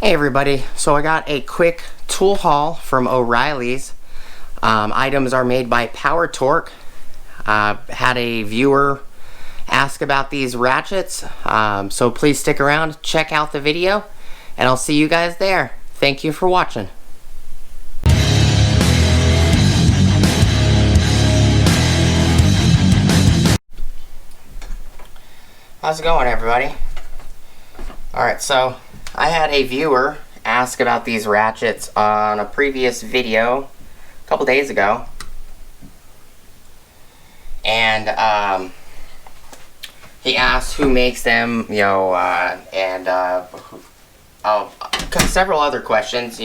Hey everybody, so I got a quick tool haul from O'Reilly's. Items are made by Power Torque. Had a viewer ask about these ratchets, so please stick around, check out the video, and I'll see you guys there. Thank you for watching. How's it going, everybody? Alright, so I had a viewer ask about these ratchets on a previous video a couple days ago, and he asked who makes them, several other questions.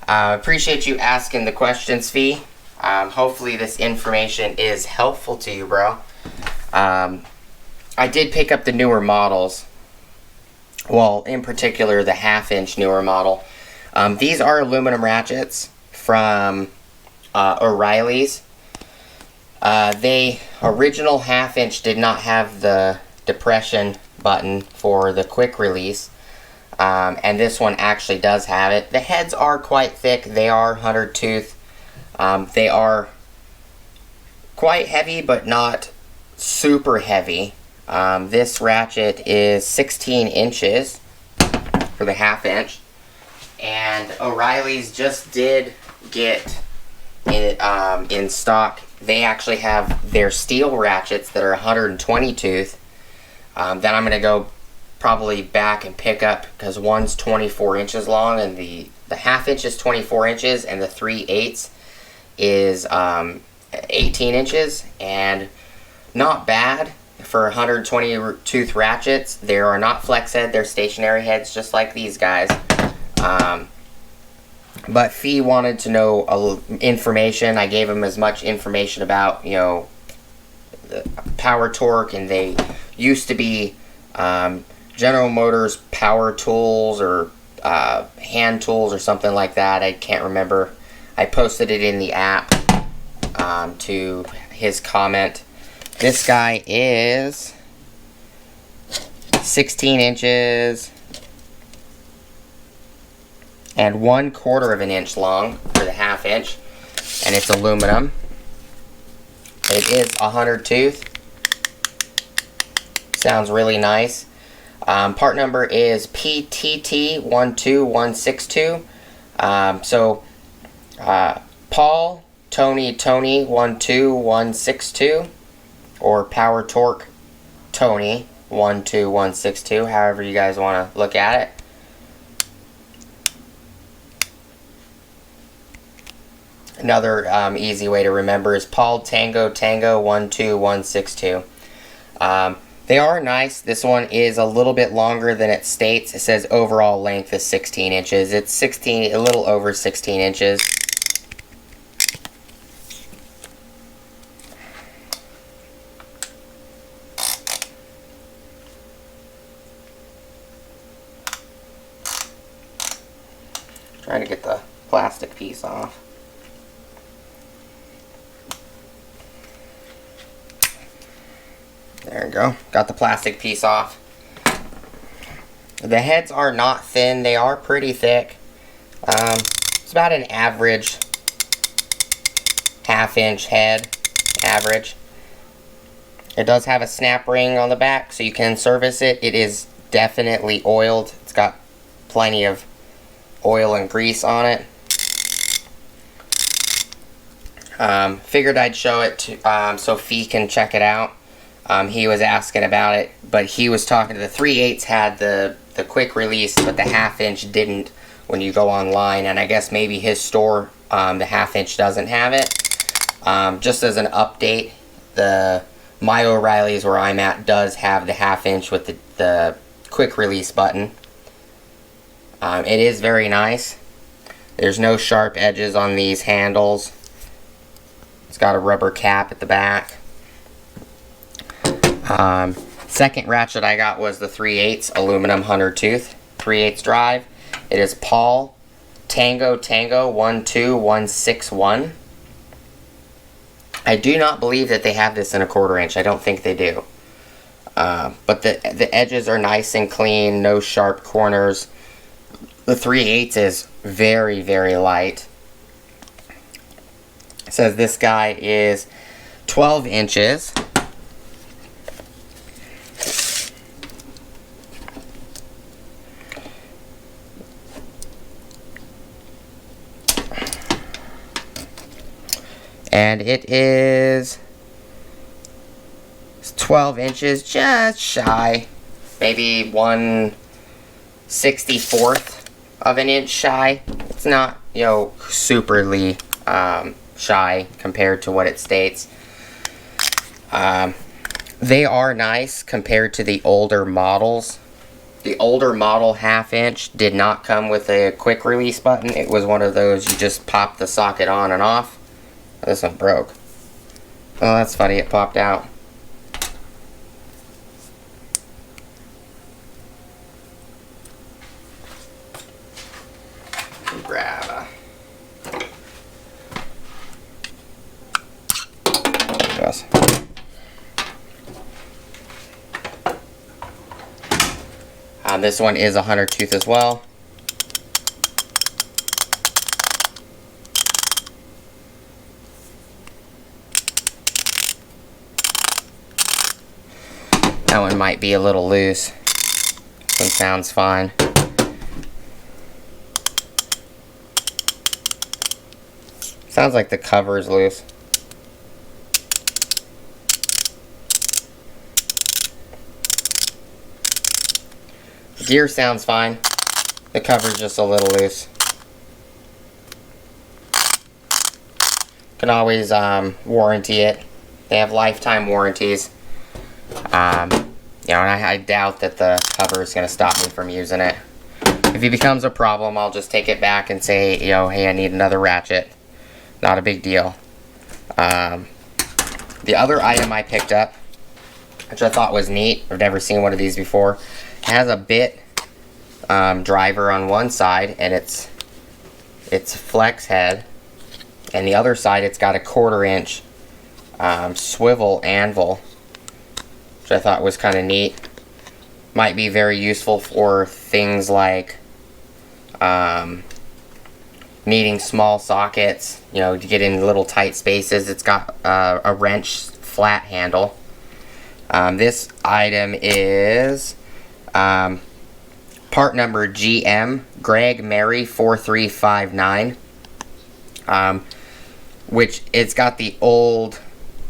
Appreciate you asking the questions, Fee. Hopefully this information is helpful to you, bro. I did pick up the newer models. Well, in particular, the half-inch newer model. These are aluminum ratchets from O'Reilly's. The original half-inch did not have the depression button for the quick release, and this one actually does have it. The heads are quite thick. They are 100 tooth. They are quite heavy, but not super heavy. This ratchet is 16 inches for the half inch, and O'Reilly's just did get it in stock. They actually have their steel ratchets that are 120 tooth that I'm going to go probably back and pick up, because one's 24 inches long and the half inch is 24 inches and the 3/8 is 18 inches, and not bad for 120 tooth ratchets. They are not flex head, they're stationary heads just like these guys. But Fee wanted to know information. I gave him as much information about, the Power Torque, and they used to be General Motors power tools or hand tools or something like that. I can't remember. I posted it in the app to his comment. This guy is 16 inches and 1/4 of an inch long for the half inch, and it's aluminum. It is 100 tooth. Sounds really nice. Part number is PTT12162. Paul Tony 12162. Or Power Torque Tony 12162, however you guys want to look at it. Another easy way to remember is Paul Tango 12162. They are nice. This one is a little bit longer than it states. It says overall length is 16 inches. It's a little over 16 inches. Trying to get the plastic piece off. There we go. Got the plastic piece off. The heads are not thin. They are pretty thick. It's about an average half-inch head. Average. It does have a snap ring on the back, so you can service it. It is definitely oiled. It's got plenty of oil and grease on it. Figured I'd show it to, so Fee can check it out. He was asking about it, but he was talking to the 3/8 had the quick release, but the half inch didn't when you go online, and I guess maybe his store, the half inch doesn't have it. Just as an update, my O'Reilly's where I'm at does have the half inch with the quick release button. It is very nice. There's no sharp edges on these handles. It's got a rubber cap at the back. Second ratchet I got was the 3/8 aluminum 100 tooth 3/8 drive. It is Paul Tango 12161. I do not believe that they have this in a 1/4 inch. I don't think they do. But the edges are nice and clean, no sharp corners. The 3/8 is very, very light. It says this guy is 12 inches. And it is 12 inches, just shy. Maybe 1/64th of an inch shy. It's not, you know, superly shy compared to what it states. They are nice compared to the older models. The older model 1/2 inch did not come with a quick release button. It was one of those you just pop the socket on and off. This one broke. Oh, that's funny, it popped out. Grab a... Yes. This one is a 100 tooth as well. That one might be a little loose. This one sounds fine. Sounds like the cover is loose. The gear sounds fine. The cover's just a little loose. Can always warranty it. They have lifetime warranties. You know, and I doubt that the cover is going to stop me from using it. If it becomes a problem, I'll just take it back and say, you know, hey, I need another ratchet. Not a big deal. The other item I picked up, which I thought was neat, I've never seen one of these before, it has a bit driver on one side, and it's flex head, and the other side it's got a 1/4 inch swivel anvil, which I thought was kind of neat. Might be very useful for things like needing small sockets, you know, to get in little tight spaces. It's got a wrench flat handle. This item is part number GM Greg Mary 4359, which it's got the old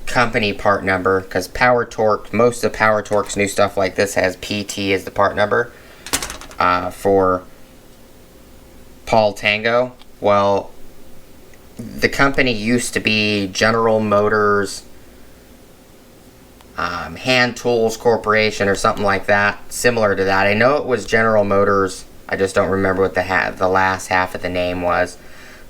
company part number, because Power Torque, most of Power Torque's new stuff like this has PT as the part number for Paul Tango. Well, the company used to be General Motors Hand Tools Corporation or something like that, similar to that. I know it was General Motors, I just don't remember what the last half of the name was.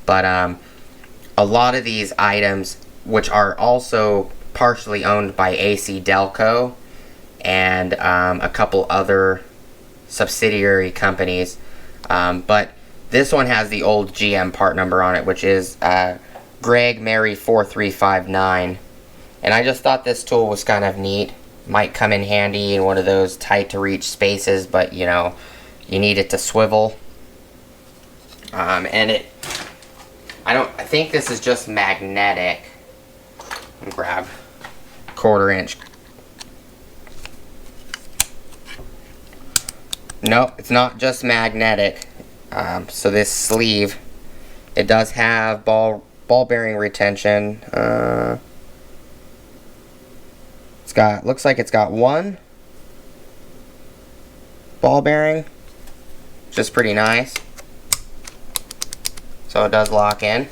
But a lot of these items, which are also partially owned by AC Delco and a couple other subsidiary companies, but this one has the old GM part number on it, which is Greg Mary 4359. And I just thought this tool was kind of neat. Might come in handy in one of those tight to reach spaces, but you know, you need it to swivel. And I think this is just magnetic. Grab 1/4 inch. Nope, it's not just magnetic. So this sleeve, it does have ball bearing retention. Looks like it's got one ball bearing, which is pretty nice. So it does lock in.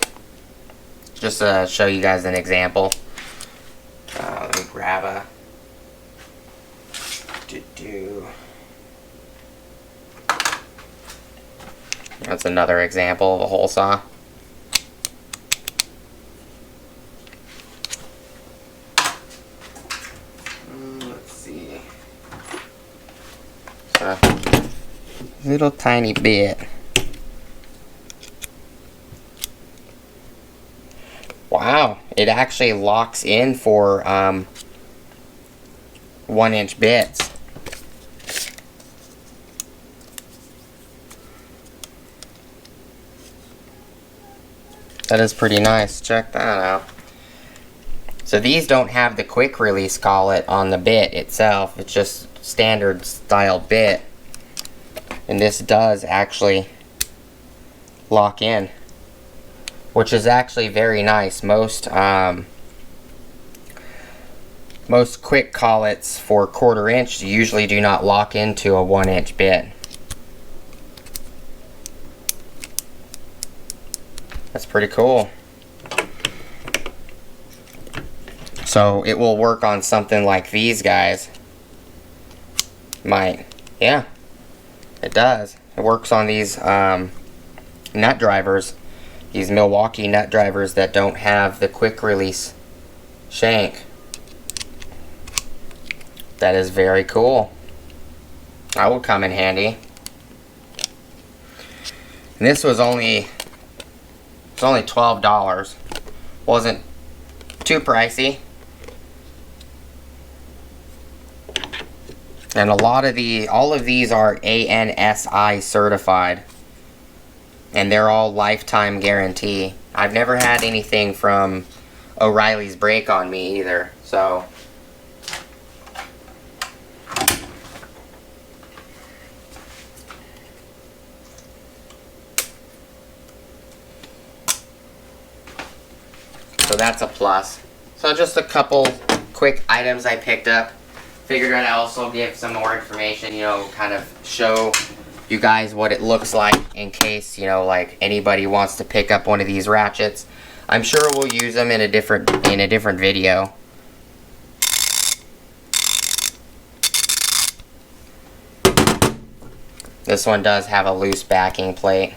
Just to show you guys an example. Let me grab a... That's another example of a hole saw. Let's see. A little tiny bit. Wow, it actually locks in for 1-inch bits. That is pretty nice. Check that out. So these don't have the quick release collet on the bit itself. It's just standard style bit. And this does actually lock in, which is actually very nice. Most quick collets for 1/4 inch usually do not lock into a 1-inch bit. That's pretty cool. So it will work on something like these guys. Yeah, it does. It works on these nut drivers, these Milwaukee nut drivers that don't have the quick release shank. That is very cool. That will come in handy. And this was only $12. Wasn't too pricey. And all of these are ANSI certified. And they're all lifetime guarantee. I've never had anything from O'Reilly's break on me either, so. So that's a plus. So just a couple quick items I picked up. Figured I'd also give some more information, you know, kind of show you guys what it looks like in case, you know, like anybody wants to pick up one of these ratchets. I'm sure we'll use them in a different video. This one does have a loose backing plate.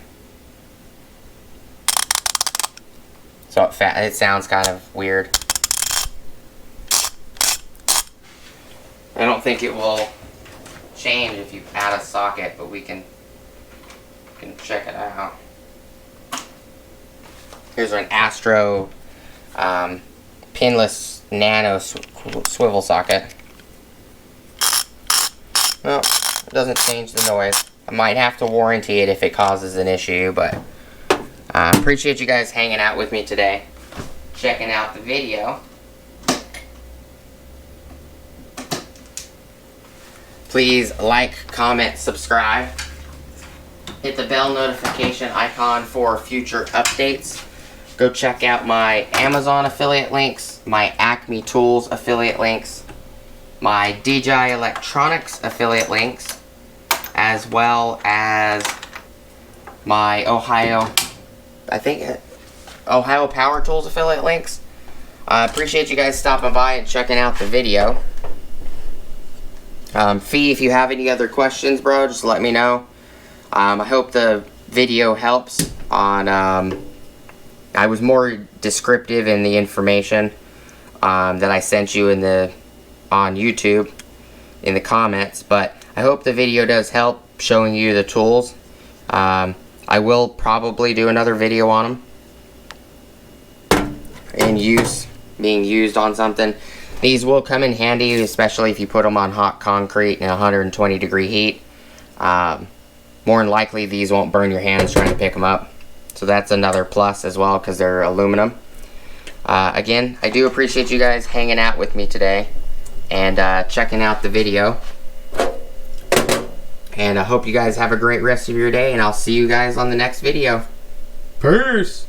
So it sounds kind of weird. I don't think it will change if you add a socket, but we can check it out. Here's an Astro pinless Nano swivel socket. Well, it doesn't change the noise. I might have to warranty it if it causes an issue, but appreciate you guys hanging out with me today, checking out the video. Please like, comment, subscribe. Hit the bell notification icon for future updates. Go check out my Amazon affiliate links, my Acme Tools affiliate links, my DJI Electronics affiliate links, as well as my Ohio Power Tools affiliate links. I appreciate you guys stopping by and checking out the video. Fee, if you have any other questions, bro, just let me know. I hope the video helps on, I was more descriptive in the information that I sent you on YouTube in the comments, but I hope the video does help showing you the tools. I will probably do another video on them being used on something. These will come in handy, especially if you put them on hot concrete in 120-degree heat. More than likely, these won't burn your hands trying to pick them up. So that's another plus as well, because they're aluminum. Again, I do appreciate you guys hanging out with me today and checking out the video. And I hope you guys have a great rest of your day, and I'll see you guys on the next video. Peace!